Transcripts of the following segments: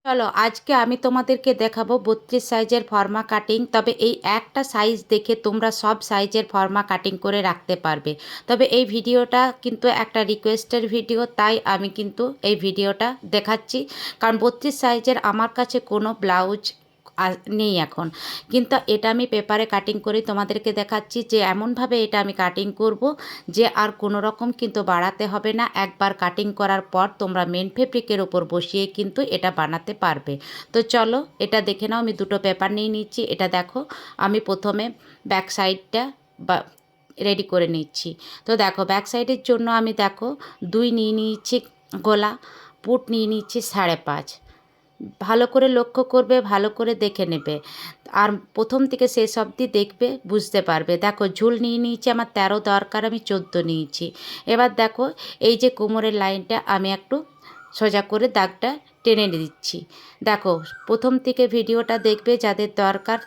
চলো আজকে আমি তোমাদেরকে দেখাবো 32 সাইজের ফর্মা কাটিং। তবে এই একটা সাইজ দেখে তোমরা সব সাইজের ফর্মা কাটিং করে রাখতে পারবে। তবে এই ভিডিওটা কিন্তু একটা রিকোয়েস্টের ভিডিও, তাই আমি কিন্তু এই ভিডিওটা দেখাচ্ছি। কারণ 32 সাইজের আমার কাছে কোনো ব্লাউজ নেই এখন, কিন্তু এটা আমি পেপারে কাটিং করে তোমাদেরকে দেখাচ্ছি যে এমনভাবে এটা আমি কাটিং করব যে আর কোনো রকম কিন্তু বাড়াতে হবে না। একবার কাটিং করার পর তোমরা মেন ফেব্রিকের ওপর বসিয়ে কিন্তু এটা বানাতে পারবে। তো চলো এটা দেখে নাও। আমি দুটো পেপার নিয়ে নিচ্ছি। এটা দেখো, আমি প্রথমে ব্যাক সাইডটা বা রেডি করে নিচ্ছি। তো দেখো ব্যাক সাইডের জন্য আমি দেখো 2 নিয়ে নিয়েছি গলা, পুট নিয়ে নিচ্ছি 5.5। ভালো করে লক্ষ্য করবে, ভালো করে দেখে নেবে, আর প্রথম থেকে শেষ অবধি দেখবে, বুঝতে পারবে। দেখো ঝুল নিয়ে নিয়েছি আমার 13 দরকার, আমি 14 নিয়েছি। এবার দেখো এই যে কোমরের লাইনটা আমি একটু সোজা করে দাগটা টেনে দিচ্ছি। দেখো প্রথম থেকে ভিডিওটা দেখবে, যাদের দরকার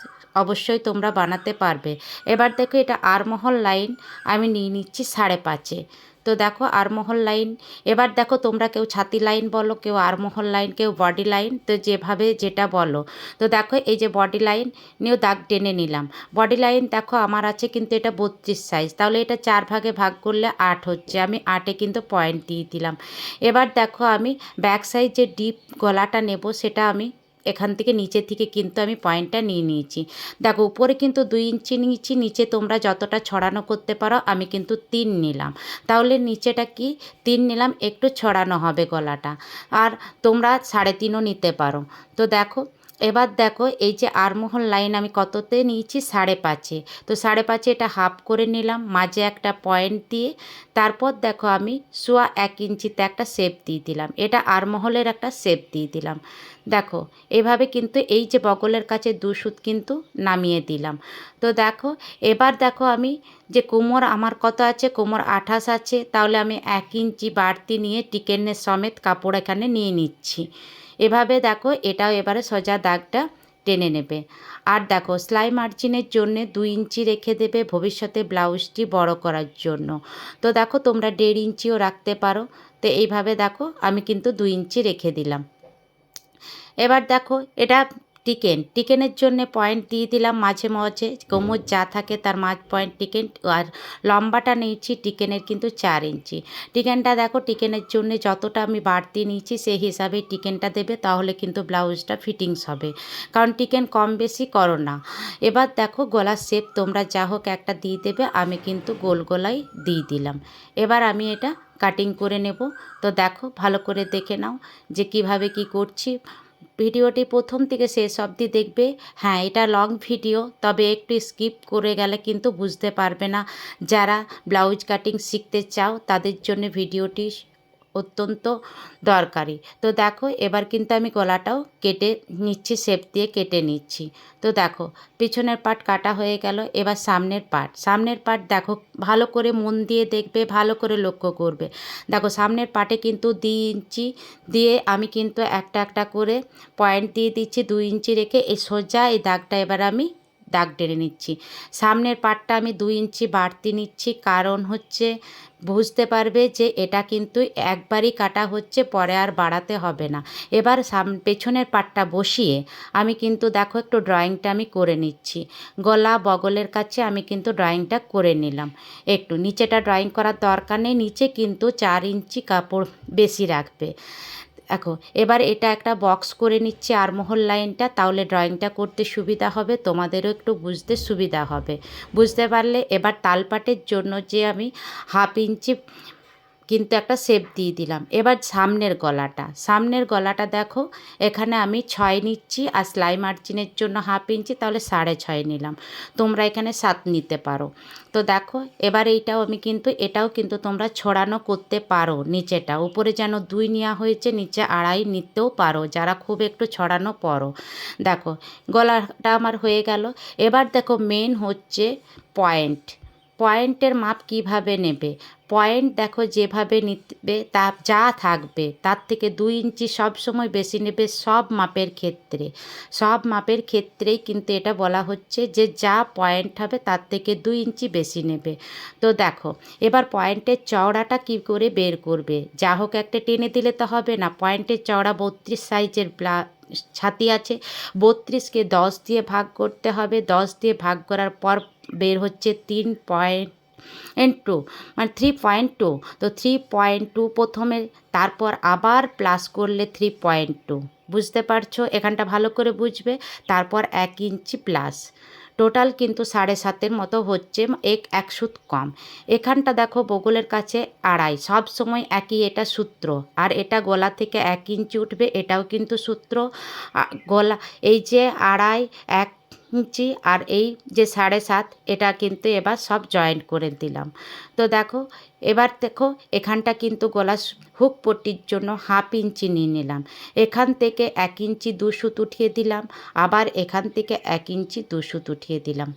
অবশ্যই তোমরা বানাতে পারবে। এবার দেখো এটা আরমহল লাইন আমি নিয়ে নিচ্ছি 5.5। তো দেখো আরমহল লাইন। এবার দেখো তোমরা কেউ ছাতি লাইন বলো, কেউ আরমহল লাইন, কেউ বডি লাইন, তো যেভাবে যেটা বলো। তো দেখো এই যে বডি লাইন নিয়েও দাগ টেনে নিলাম। বডি লাইন দেখো আমার আছে কিন্তু এটা 32 সাইজ, তাহলে এটা 4 ভাগে ভাগ করলে 8 হচ্ছে। আমি 8-এ কিন্তু পয়েন্ট দিয়ে দিলাম। এবার দেখো আমি ব্যাক সাইড যে ডিপ গলাটা নেব সেটা আমি এখান থেকে নিচে থেকে কিন্তু আমি পয়েন্টটা নিয়ে নিয়েছি। দেখো উপরে কিন্তু 2 ইঞ্চি নিয়েছি, নিচে তোমরা যতটা ছড়ানো করতে পারো, আমি কিন্তু 3 নিলাম। তাহলে নিচেটা কি 3 নিলাম, একটু ছড়ানো হবে গলাটা। আর তোমরা 3.5ও নিতে পারো। তো দেখো এবার দেখো এই যে আরমহল লাইন আমি কততে নিয়েছি 5.5-এ। তো 5.5-এ এটা হাফ করে নিলাম, মাঝে একটা পয়েন্ট দিয়ে। তারপর দেখো আমি 1.25 ইঞ্চিতে একটা শেপ দিয়ে দিলাম। এটা আরমহলের একটা শেপ দিয়ে দিলাম। দেখো এভাবে কিন্তু এই যে বগলের কাছে 2 সুত কিন্তু নামিয়ে দিলাম। তো দেখো এবার দেখো আমি যে কোমর আমার কত আছে, কোমর 28 আছে, তাহলে আমি 1 ইঞ্চি বাড়তি নিয়ে টিকেনের সমেত কাপড় এখানে নিয়ে নিচ্ছি। এভাবে দেখো এটাও এবারে সোজা দাগটা টেনে নেবে। আর দেখো সেলাই মার্জিনের জন্য 2 ইঞ্চি রেখে দেবে ভবিষ্যতে ব্লাউজটি বড় করার জন্য। তো দেখো তোমরা 1.5 ইঞ্চিও রাখতে পারো। তো এইভাবে দেখো আমি কিন্তু 2 ইঞ্চি রেখে দিলাম। এবার দেখো এটা টিকেনের জন্য পয়েন্ট দিয়ে দিলাম মাঝে মাঝে, কোমর যা থাকে তার মাঝ পয়েন্ট টিকেন। আর লম্বাটা নিয়েছি টিকেনের কিন্তু 4 ইঞ্চি। টিকেনটা দেখো টিকেনের জন্য যতটা আমি বাড়তি নিয়েছি সেই হিসাবে টিকেনটা দেবে, তাহলে কিন্তু ব্লাউজটা ফিটিংস হবে। কারণ টিকেন কম বেশি করো না। এবার দেখো গলার শেপ তোমরা যা হোক একটা দিয়ে দেবে, আমি কিন্তু গোল গলাই দিয়ে দিলাম। এবার আমি এটা কাটিং করে নেব। তো দেখো ভালো করে দেখে নাও যে কিভাবে কি করছি। ভিডিওটি প্রথম থেকে শেষ অবধি দেখবে। হ্যাঁ এটা লং ভিডিও, তবে একটু স্কিপ করে গেলে কিন্তু বুঝতে পারবে না। যারা ব্লাউজ কাটিং শিখতে চাও তাদের জন্য ভিডিওটি অত্যন্ত দরকারি। তো দেখো এবার কিন্তু আমি গলাটাও কেটে নিচ্ছি, শেপ দিয়ে কেটে নিচ্ছি। তো দেখো পিছনের পার্ট কাটা হয়ে গেল। এবার সামনের পার্ট দেখো ভালো করে মন দিয়ে দেখবে, ভালো করে লক্ষ্য করবে। দেখো সামনের পার্টে কিন্তু 2 ইঞ্চি দিয়ে আমি কিন্তু একটা একটা করে পয়েন্ট দিয়ে দিচ্ছি 2 ইঞ্চি রেখে। এই সোজা এই দাগটা এবার আমি দাগ টেনে নিচ্ছি। সামনের পার্টটা আমি 2 ইঞ্চি বাড়তি নিচ্ছি, কারণ হচ্ছে বুঝতে পারবে যে এটা কিন্তু একবারই কাটা হচ্ছে, পরে আর বাড়াতে হবে না। এবার পেছনের পাটটা বসিয়ে আমি কিন্তু দেখো একটু ড্রয়িংটা আমি করে নিচ্ছি। গলা বগলের কাছে আমি কিন্তু ড্রয়িংটা করে নিলাম। একটু নিচেটা ড্রয়িং করার দরকার নেই, নিচে কিন্তু 4 ইঞ্চি কাপড় বেশি রাখবে। দেখো এবার এটা একটা বক্স করে নিচ্ছি আরমহল লাইনটা, তাহলে ড্রয়িংটা করতে সুবিধা হবে, তোমাদেরও একটু বুঝতে সুবিধা হবে। বুঝতে পারলে এবার তালপাটের জন্য যে আমি 1/2 ইঞ্চি কিন্তু একটা শেপ দিয়ে দিলাম। এবার সামনের গলাটা দেখো এখানে আমি 6 নিচ্ছি, আর সেলাই মার্জিনের জন্য 1/2 ইঞ্চি, তাহলে 6.5 নিলাম। তোমরা এখানে 7 নিতে পারো। তো দেখো এবার এটাও কিন্তু তোমরা ছড়ানো করতে পারো। নিচেটা উপরে যেন 2 নেওয়া হয়েছে, নিচে 2.5 নিতেও পারো যারা খুব একটু ছড়ানো পরো। দেখো গলাটা আমার হয়ে গেল। এবার দেখো মেন হচ্ছে পয়েন্টের মাপ কিভাবে নেবে। পয়েন্ট দেখো যেভাবে নিবে তা যা থাকবে তার থেকে 2 ইঞ্চি সবসময় বেশি নেবে সব মাপের ক্ষেত্রেই কিন্তু এটা বলা হচ্ছে যে যা পয়েন্ট হবে তার থেকে 2 ইঞ্চি বেশি নেবে। তো দেখো এবার পয়েন্টের চওড়াটা কি করে বের করবে। যা হোক একটা টেনে দিলে তো হবে না। পয়েন্টের চওড়া 32 সাইজের ছাতি আছে, 32কে 10 দিয়ে ভাগ করতে হবে। 10 দিয়ে ভাগ করার পর বের হচ্ছে 3.2, মানে 3.2। তো 3.2 প্রথমে, তারপর আবার প্লাস করলে 3.2, বুঝতে পারছো? এখানটা ভালো করে বুঝবে। তারপর 1 ইঞ্চি প্লাস, টোটাল কিন্তু 7.5-এর মতো হচ্ছে, এক সুত কম। এখানটা দেখো বগলের কাছে 2.5, সব সময় একই এটা সূত্র। আর এটা গলা থেকে 1 ইঞ্চি উঠবে, এটাও কিন্তু সূত্র। গলা এই যে 2.5, 1 ইঞ্চি আর এই যে 7.5, এটা কিন্তু এবার সব জয়েন্ট করে দিলাম। তো দেখো, এবার দেখো এখানটা কিন্তু গলা হুক পট্টির জন্য 1/2 ইঞ্চি নিয়ে নিলাম। এখান থেকে 1 ইঞ্চি 2 সুত উঠিয়ে দিলাম, আবার এখান থেকে 1 ইঞ্চি 2 সুত উঠিয়ে দিলাম।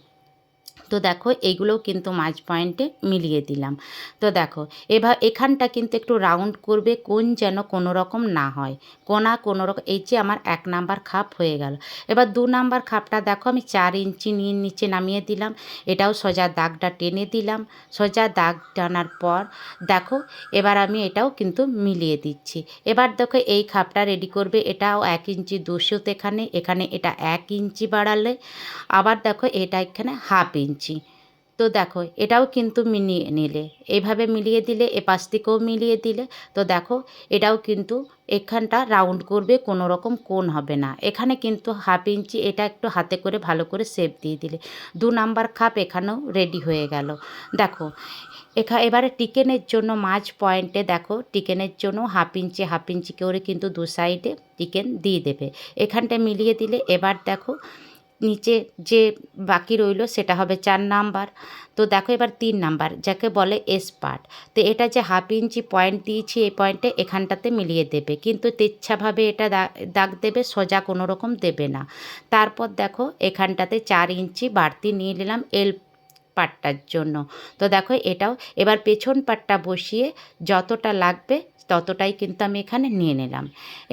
তো দেখো এইগুলোও কিন্তু মাঝ পয়েন্টে মিলিয়ে দিলাম। তো দেখো এবার এখানটা কিন্তু একটু রাউন্ড করবে, কোণ যেন কোনো রকম না হয়, কোনা কোনো রকম। এই যে আমার 1 নাম্বার খাপ হয়ে গেল। এবার 2 নাম্বার খাপটা দেখো আমি 4 ইঞ্চি নিয়ে নিচে নামিয়ে দিলাম, এটাও সোজা দাগটা টেনে দিলাম। সোজা দাগ টানার পর দেখো এবার আমি এটাও কিন্তু মিলিয়ে দিচ্ছি। এবার দেখো এই খাপটা রেডি করবে, এটাও 1 ইঞ্চি 2 সুত, এখানে এটা 1 ইঞ্চি বাড়ালে, আবার দেখো এটা এখানে 1/2 ইঞ্চি। তো দেখো এটাও কিন্তু মিলিয়ে নিলে, এইভাবে মিলিয়ে দিলে, এপাশ থেকেও মিলিয়ে দিলে। তো দেখো এটাও কিন্তু এখানটা রাউন্ড করবে, কোনো রকম কোণ হবে না। এখানে কিন্তু 1/2 ইঞ্চি, এটা একটু হাতে করে ভালো করে শেপ দিয়ে দিলে 2 নাম্বার খাপ এখানেও রেডি হয়ে গেল। দেখো এবারে টিকেনের জন্য মাঝ পয়েন্টে দেখো, টিকেনের জন্য 1/2 ইঞ্চি 1/2 ইঞ্চি করে কিন্তু 2 সাইডে টিকেন দিয়ে দেবে। এখানটা মিলিয়ে দিলে এবার দেখো নিচে যে বাকি রইল সেটা হবে 4 নাম্বার। তো দেখো এবার 3 নাম্বার, যাকে বলে এস পার্ট। তো এটা যে 1/2 ইঞ্চি পয়েন্ট দিয়েছি, এই পয়েন্টে এখানটাতে মিলিয়ে দেবে, কিন্তু তেচ্ছাভাবে এটা দাগ দেবে, সোজা কোনো রকম দেবে না। তারপর দেখো এখানটাতে 4 ইঞ্চি বাড়তি নিয়ে নিলাম এল পাটটার জন্য। তো দেখো এটাও এবার পেছন পাটটা বসিয়ে যতটা লাগবে ততটাই কিন্তু আমি এখানে নিয়ে নিলাম।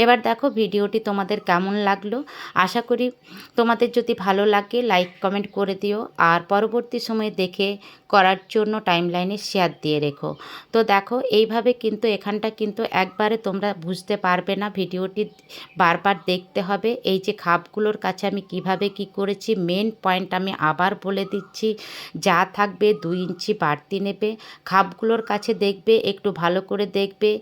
এবার দেখো ভিডিওটি তোমাদের কেমন লাগলো, আশা করি তোমাদের যদি ভালো লাগে লাইক কমেন্ট করে দিও, আর পরবর্তী সময়ে দেখে করার জন্য টাইমলাইনে শেয়ার দিয়ে রেখো। তো দেখো এইভাবে কিন্তু এখানটা কিন্তু একবারে তোমরা বুঝতে পারবে না, ভিডিওটি বারবার দেখতে হবে। এই যে খাপগুলোর কাছে আমি কিভাবে কি করেছি, মেন পয়েন্ট আমি আবার বলে দিচ্ছি, যা থাকবে 2 ইঞ্চি বাড়তি নেবে। খাপগুলোর কাছে দেখবে, একটু ভালো করে দেখবে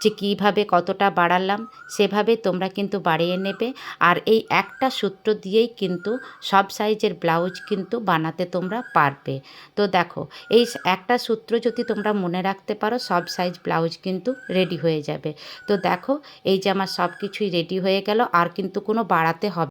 যে কীভাবে কতটা বাড়ালাম, সেভাবে তোমরা কিন্তু বাড়িয়ে নেবে। আর এই একটা সূত্র দিয়েই কিন্তু সব সাইজের ব্লাউজ কিন্তু বানাতে তোমরা পারবে। তো দেখো এই একটা সূত্র যদি তোমরা মনে রাখতে পারো, সব সাইজ ব্লাউজ কিন্তু রেডি হয়ে যাবে। তো দেখো এই যে আমার সব কিছুই রেডি হয়ে গেল, আর কিন্তু কোনো বাড়াতে হবে